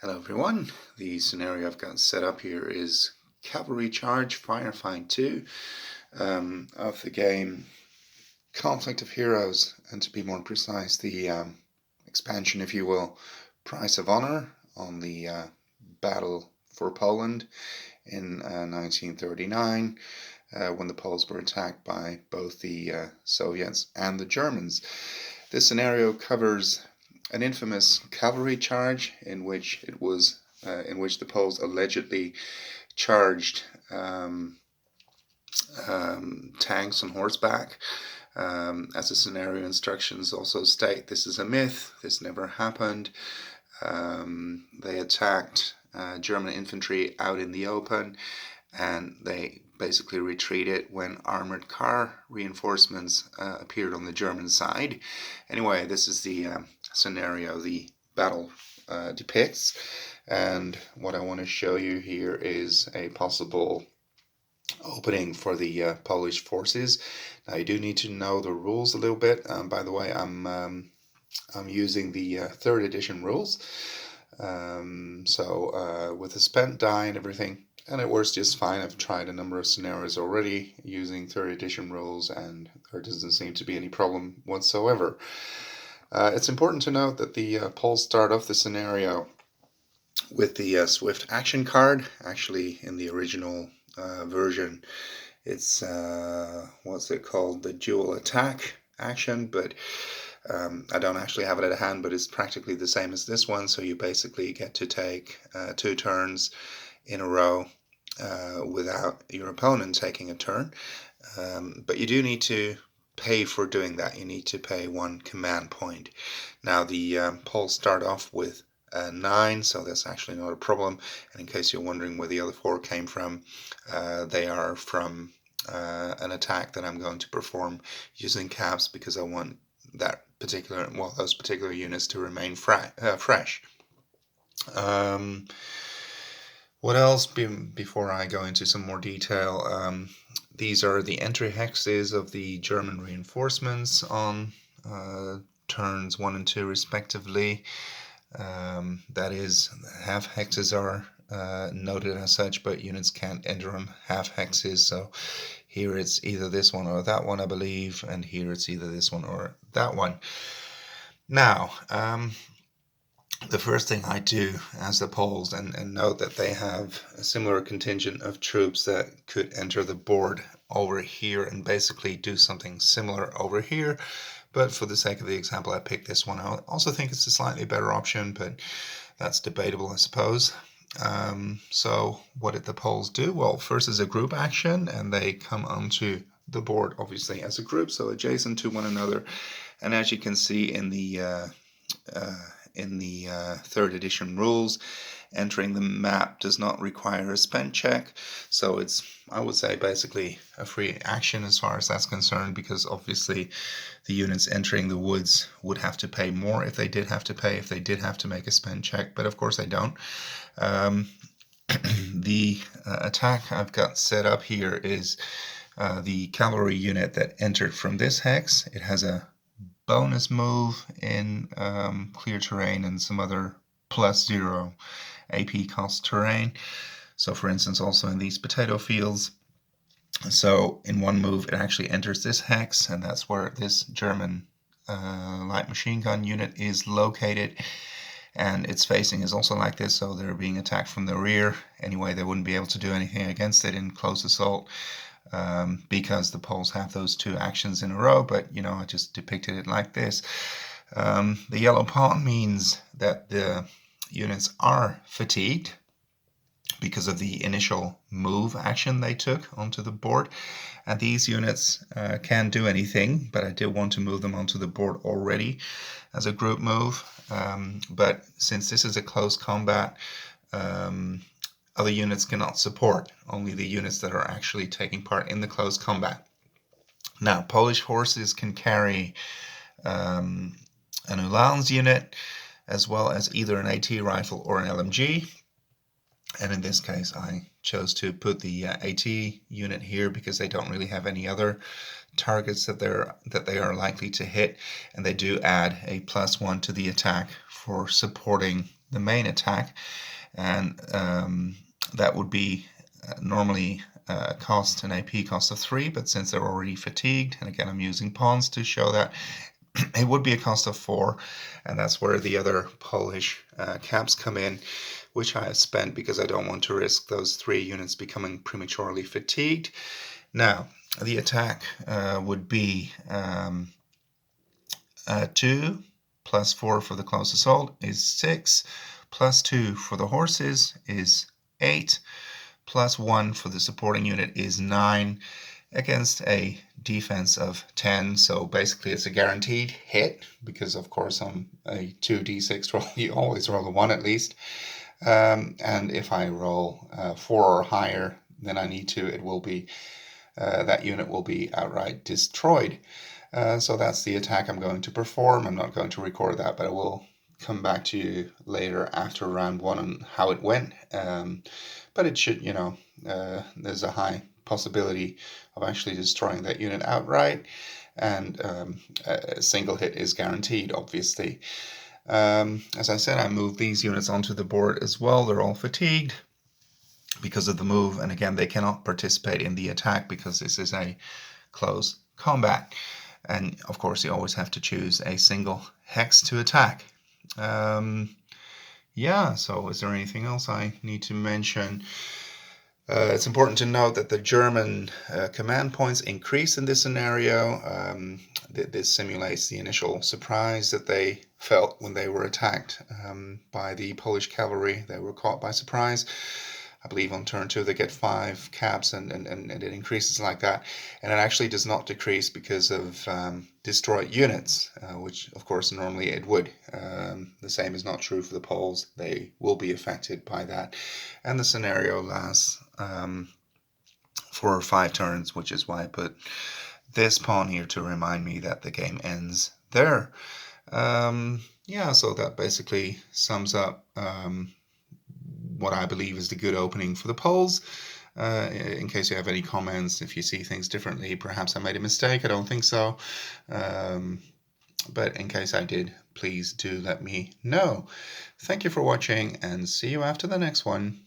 Hello everyone, the scenario I've got set up here is Cavalry Charge Firefight 2 of the game Conflict of Heroes, and to be more precise, the expansion, if you will, Price of Honor on the battle for Poland in 1939 when the Poles were attacked by both the Soviets and the Germans. This scenario covers an infamous cavalry charge in which the Poles allegedly charged tanks on horseback. As the scenario instructions also state, this is a myth. This never happened. They attacked German infantry out in the open, and they basically retreated when armored car reinforcements appeared on the German side. Anyway, this is the scenario the battle depicts, and what I want to show you here is a possible opening for the Polish forces. Now you do need to know the rules a little bit. By the way, I'm using the 3rd edition rules, so with the spent die and everything, and it works just fine. I've tried a number of scenarios already using 3rd edition rules, and there doesn't seem to be any problem whatsoever. It's important to note that the Poles start off the scenario with the swift action card. Actually, in the original version, it's what's it called? The dual attack action, but I don't actually have it at hand, but it's practically the same as this one. So you basically get to take 2 turns in a row without your opponent taking a turn. But you do need to pay for doing that. You need to pay 1 command point. Now the Poles start off with 9, so that's actually not a problem. And in case you're wondering where the other 4 came from, they are from an attack that I'm going to perform using caps, because I want those particular units to remain fresh. What else before I go into some more detail? These are the entry hexes of the German reinforcements on turns 1 and 2 respectively. That is, half hexes are noted as such, but units can't enter on half hexes. So here it's either this one or that one, I believe, and here it's either this one or that one. Now, the first thing I do as the Poles, and note that they have a similar contingent of troops that could enter the board over here and basically do something similar over here. But for the sake of the example, I picked this one. I also think it's a slightly better option, but that's debatable, I suppose. So what did the Poles do? Well, first is a group action, and they come onto the board, obviously, as a group, so adjacent to one another. And as you can see in the 3rd edition rules, entering the map does not require a spend check, so it's, I would say, basically a free action as far as that's concerned, because obviously the units entering the woods would have to pay more if they did have to make a spend check, but of course they don't. The attack I've got set up here is the cavalry unit that entered from this hex. It has a bonus move in clear terrain and some other +0 AP cost terrain. So for instance, also in these potato fields. So in one move, it actually enters this hex, and that's where this German light machine gun unit is located. And its facing is also like this, so they're being attacked from the rear. Anyway, they wouldn't be able to do anything against it in close assault, because the Poles have those 2 actions in a row, but I just depicted it like this. The yellow pawn means that the units are fatigued because of the initial move action they took onto the board, and these units can't do anything, but I did want to move them onto the board already as a group move. But since this is a close combat, other units cannot support, only the units that are actually taking part in the close combat. Now, Polish horses can carry an Uhlans unit, as well as either an AT rifle or an LMG. And in this case, I chose to put the AT unit here because they don't really have any other targets that they are likely to hit, and they do add a +1 to the attack for supporting the main attack, and that would be normally cost an AP cost of 3, but since they're already fatigued, and again I'm using pawns to show that, it would be a cost of 4, and that's where the other Polish caps come in, which I have spent because I don't want to risk those 3 units becoming prematurely fatigued. Now, the attack would be 2 plus 4 for the close assault is 6, plus 2 for the horses is 8, plus 1 for the supporting unit is 9, against a defense of 10. So basically it's a guaranteed hit, because of course on a 2d6 roll you always roll a 1 at least, and if I roll 4 or higher than I need to, it will be that unit will be outright destroyed. So that's the attack I'm going to perform. I'm not going to record that, but I will come back to you later after round 1 on how it went. But it should, there's a high possibility of actually destroying that unit outright, and a single hit is guaranteed, obviously. As I said, I moved these units onto the board as well. They're all fatigued because of the move, and again they cannot participate in the attack because this is a close combat, and of course you always have to choose a single hex to attack. Yeah, so is there anything else I need to mention? It's important to note that the German command points increase in this scenario. This simulates the initial surprise that they felt when they were attacked by the Polish cavalry. They were caught by surprise. I believe on turn 2 they get 5 caps, and it increases like that. And it actually does not decrease because of destroyed units, which of course normally it would. The same is not true for the Poles. They will be affected by that. And the scenario lasts for 5 turns, which is why I put this pawn here to remind me that the game ends there. Yeah, so that basically sums up what I believe is the good opening for the Poles. In case you have any comments, if you see things differently, perhaps I made a mistake. I don't think so. But in case I did, please do let me know. Thank you for watching, and see you after the next one.